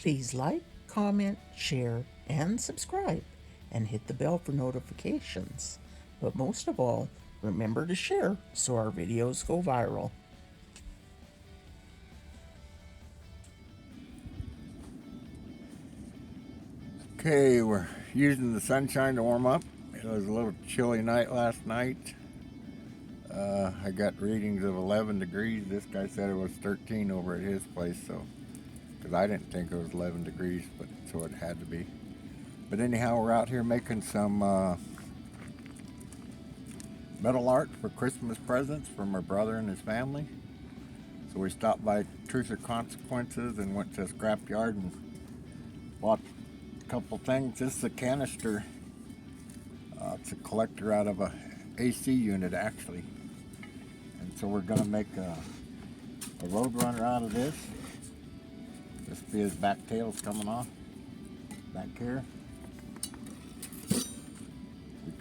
Please like, comment, share, and subscribe, and hit the bell for notifications. But most of all, remember to share so our videos go viral. Okay, we're using the sunshine to warm up. It was a little chilly night last night. I got readings of 11 degrees. This guy said it was 13 over at his place, so because I didn't think it was 11 degrees, but so it had to be. But anyhow, we're out here making some metal art for Christmas presents for my brother and his family. So we stopped by Truth or Consequences and went to a scrap yard and bought a couple things. This is a canister. It's a collector out of a AC unit actually. And so we're going to make a road runner out of this. This will be his back tails coming off back here. We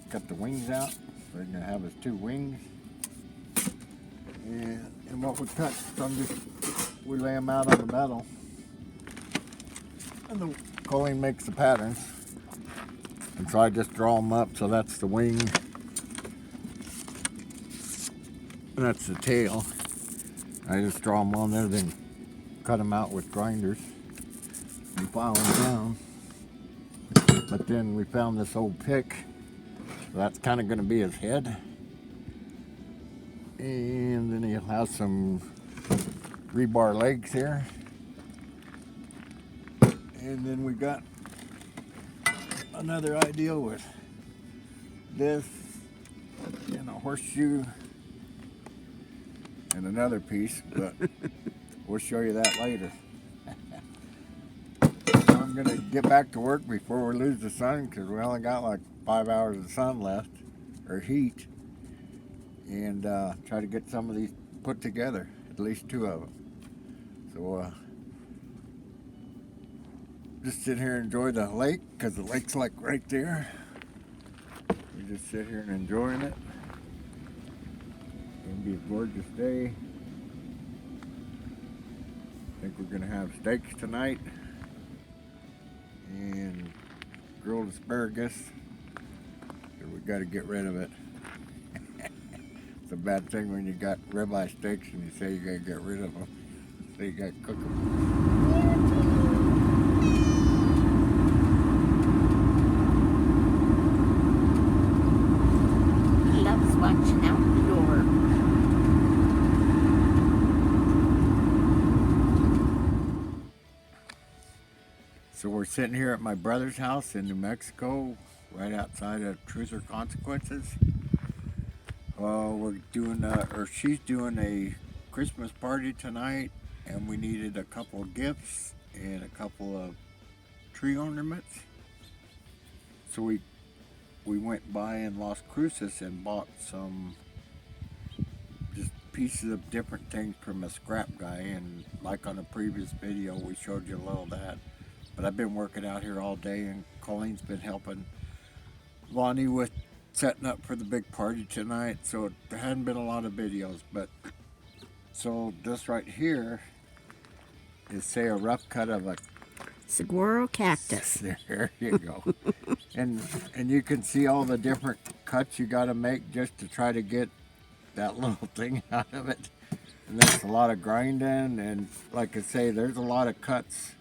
cut the wings out. We're going to have his two wings. And what we cut from this, we lay them out on the metal. And the Colleen makes the patterns. And so I just draw them up. So that's the wing. And that's the tail. I just draw them on there, then cut them out with grinders and file them down. But then we found this old pick. So that's kind of going to be his head. And then he'll have some rebar legs here. And then we got another idea with this and a horseshoe and another piece, but we'll show you that later. So I'm going to get back to work before we lose the sun because we only got like 5 hours of sun left, or heat, and try to get some of these put together, at least 2 of them. So just sit here and enjoy the lake because the lake's like right there. We just sit here and enjoying it. It's going to be a gorgeous day. I think we're going to have steaks tonight and grilled asparagus. So we got to get rid of it. It's a bad thing when you got ribeye steaks and you say you got to get rid of them. So you got to cook them. Watching out the door. So we're sitting here at my brother's house in New Mexico, right outside of Truth or Consequences. We're doing, she's doing a Christmas party tonight, and we needed a couple of gifts and a couple of tree ornaments. So we went by in Las Cruces and bought some just pieces of different things from a scrap guy, and like on a previous video we showed you a little of that. But I've been working out here all day, and Colleen's been helping Lonnie with setting up for the big party tonight, so there hadn't been a lot of videos. But so this right here is, say, a rough cut of a saguaro cactus. There you go. and you can see all the different cuts you got to make just to try to get that little thing out of it. And there's a lot of grinding, and like I say, there's a lot of cuts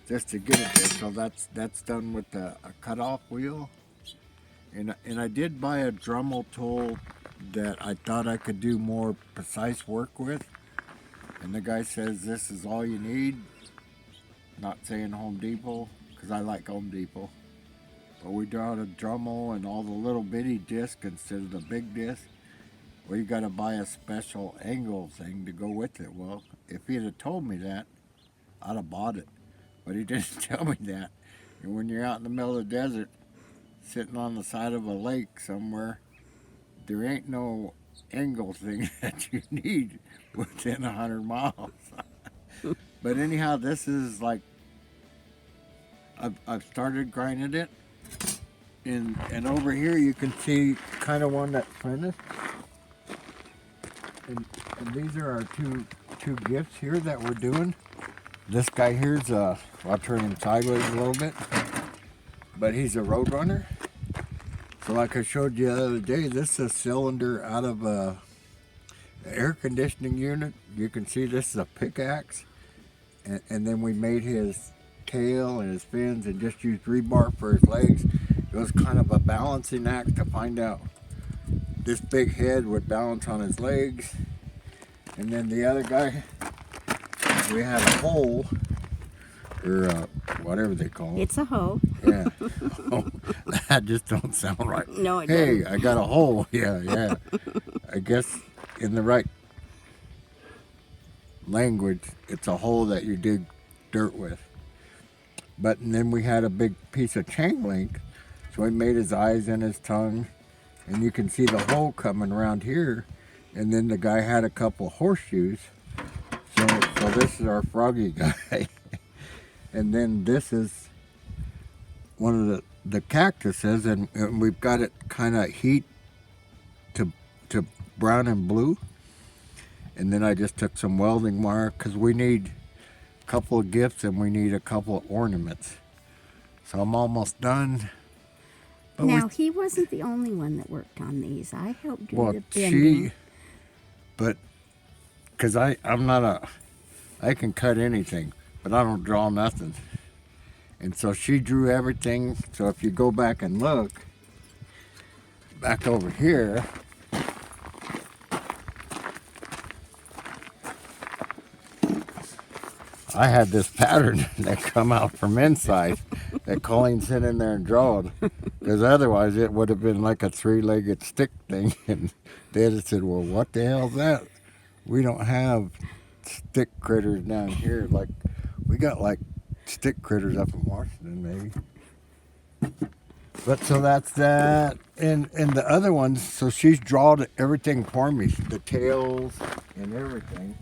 just to get it there. So that's done with a cut-off wheel. And I did buy a Dremel tool that I thought I could do more precise work with. And the guy says this is all you need. Not saying Home Depot, because I like Home Depot. But we got a Dremel and all the little bitty disc instead of the big disc. Well, you got to buy a special angle thing to go with it. Well, if he'd have told me that, I'd have bought it. But he didn't tell me that. And when you're out in the middle of the desert, sitting on the side of a lake somewhere, there ain't no angle thing that you need within 100 miles. But anyhow, this is like, I've started grinding it, and over here you can see kind of one that's finished. And these are our two gifts here that we're doing. This guy here's I'll turn him sideways a little bit, but he's a roadrunner. So like I showed you the other day, this is a cylinder out of a air conditioning unit. You can see this is a pickaxe, and then we made his tail and his fins and just used rebar for his legs. It was kind of a balancing act to find out this big head would balance on his legs. And then the other guy, we had a hole, or whatever they call it. It's a hoe. Yeah. Oh, that just don't sound right. No, it Hey, doesn't. I got a hole. Yeah. I guess in the right language, it's a hole that you dig dirt with. But and then we had a big piece of chain link, so we made his eyes and his tongue, and you can see the hole coming around here. And then the guy had a couple horseshoes. So this is our froggy guy. And then this is one of the cactuses, and we've got it kind of heat to brown and blue. And then I just took some welding wire because we need a couple of gifts and we need a couple of ornaments. So I'm almost done. But Now, he wasn't the only one that worked on these. I helped do well, the bending. but because I'm not I can cut anything, but I don't draw nothing. And so she drew everything. So if you go back and look, back over here, I had this pattern that come out from inside that Colleen sent in there and drawed. Because otherwise it would have been like a three-legged stick thing. And Dad said, well, what the hell's that? We don't have stick critters down here. Like, we got like stick critters up in Washington, maybe. But so that's that. And the other ones, so she's drawn everything for me, the tails and everything.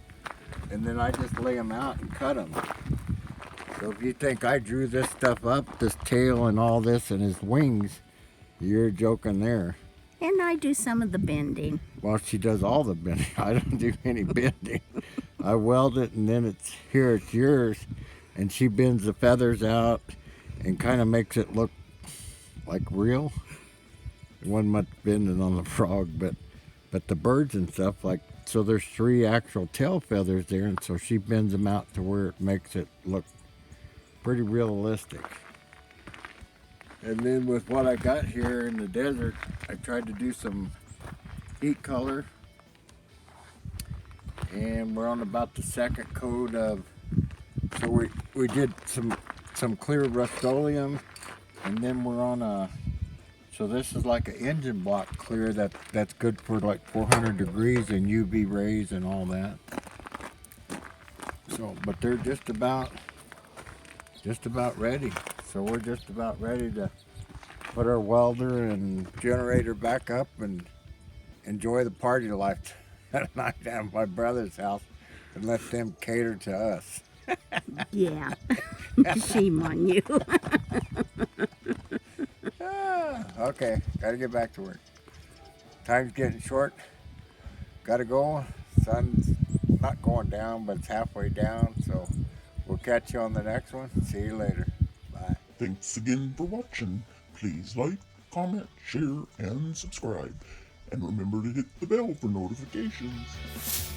And then I just lay them out and cut them. So if you think I drew this stuff up, this tail and all this and his wings, you're joking there. And I do some of the bending. Well, she does all the bending. I don't do any bending. I weld it and then it's yours. And she bends the feathers out and kind of makes it look like real. There wasn't much bending on the frog, but the birds and stuff, like, so there's 3 actual tail feathers there, and so she bends them out to where it makes it look pretty realistic. And then with what I got here in the desert, I tried to do some heat color, and we're on about the second coat of, so we did some clear Rust-Oleum, and then we're on a, so this is like an engine block clear that's good for like 400 degrees and UV rays and all that. So, but they're just about ready. So we're just about ready to put our welder and generator back up and enjoy the party life tonight at my brother's house and let them cater to us. Yeah. Shame on you. Okay, gotta get back to work. Time's getting short. Gotta go. Sun's not going down, but it's halfway down. So we'll catch you on the next one. See you later. Bye. Thanks again for watching. Please like, comment, share, and subscribe. And remember to hit the bell for notifications.